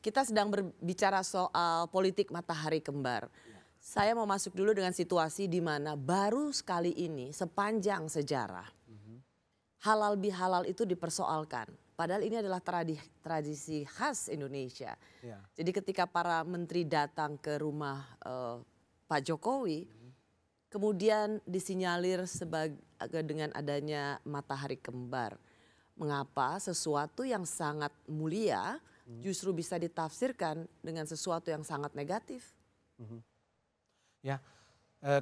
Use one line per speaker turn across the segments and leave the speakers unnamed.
kita sedang berbicara soal politik matahari kembar. Saya mau masuk dulu dengan situasi di mana baru sekali ini sepanjang sejarah halal bihalal itu dipersoalkan. Padahal ini adalah tradisi khas Indonesia. Jadi ketika para menteri datang ke rumah Pak Jokowi, kemudian disinyalir dengan adanya matahari kembar. Mengapa sesuatu yang sangat mulia justru bisa ditafsirkan dengan sesuatu yang sangat negatif?
Ya,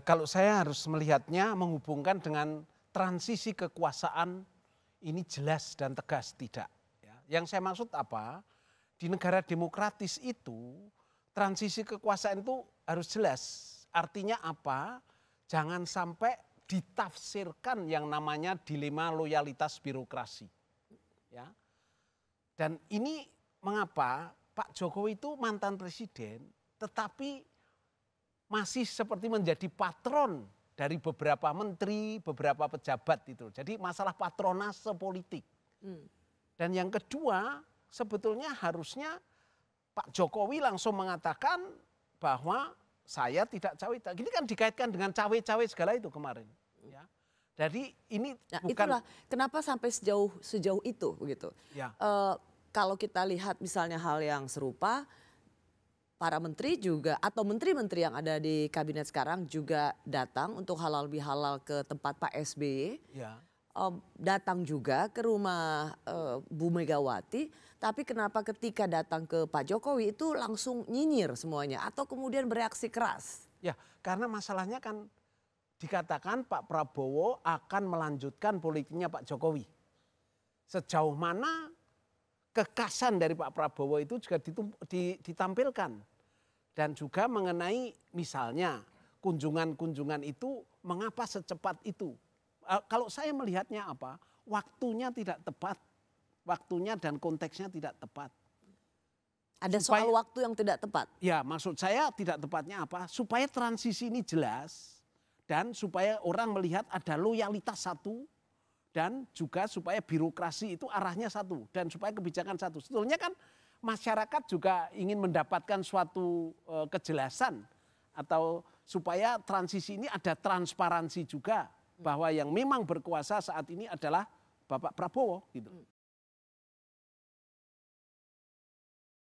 kalau saya harus melihatnya menghubungkan dengan transisi kekuasaan ini jelas dan tegas tidak. Ya. Yang saya maksud apa? Di negara demokratis itu transisi kekuasaan itu harus jelas. Artinya apa? Jangan sampai ditafsirkan yang namanya dilema loyalitas birokrasi. Ya. Dan ini mengapa Pak Jokowi itu mantan presiden tetapi masih seperti menjadi patron dari beberapa menteri, beberapa pejabat itu. Jadi masalah patronase politik. Dan yang kedua sebetulnya harusnya Pak Jokowi langsung mengatakan bahwa saya tidak cawe-cawe. Ini kan dikaitkan dengan cawe-cawe segala itu kemarin. Ya. Jadi ini bukan.
Itulah kenapa sampai sejauh itu begitu.
Ya.
Kalau kita lihat misalnya hal yang serupa, para menteri juga atau menteri-menteri yang ada di kabinet sekarang juga datang untuk halal bihalal ke tempat Pak SBY.
Ya.
Datang juga ke rumah Bu Megawati, tapi kenapa ketika datang ke Pak Jokowi itu langsung nyinyir semuanya atau kemudian bereaksi keras?
Ya, karena masalahnya kan dikatakan Pak Prabowo akan melanjutkan politiknya Pak Jokowi. Sejauh mana kekasan dari Pak Prabowo itu juga ditampilkan. Dan juga mengenai misalnya kunjungan-kunjungan itu mengapa secepat itu. Kalau saya melihatnya apa, waktunya tidak tepat. Waktunya dan konteksnya tidak tepat.
Ada soal waktu yang tidak tepat?
Ya, maksud saya tidak tepatnya apa, supaya transisi ini jelas. Dan supaya orang melihat ada loyalitas satu dan juga supaya birokrasi itu arahnya satu dan supaya kebijakan satu. Sebetulnya kan masyarakat juga ingin mendapatkan suatu kejelasan atau supaya transisi ini ada transparansi juga bahwa yang memang berkuasa saat ini adalah Bapak Prabowo gitu.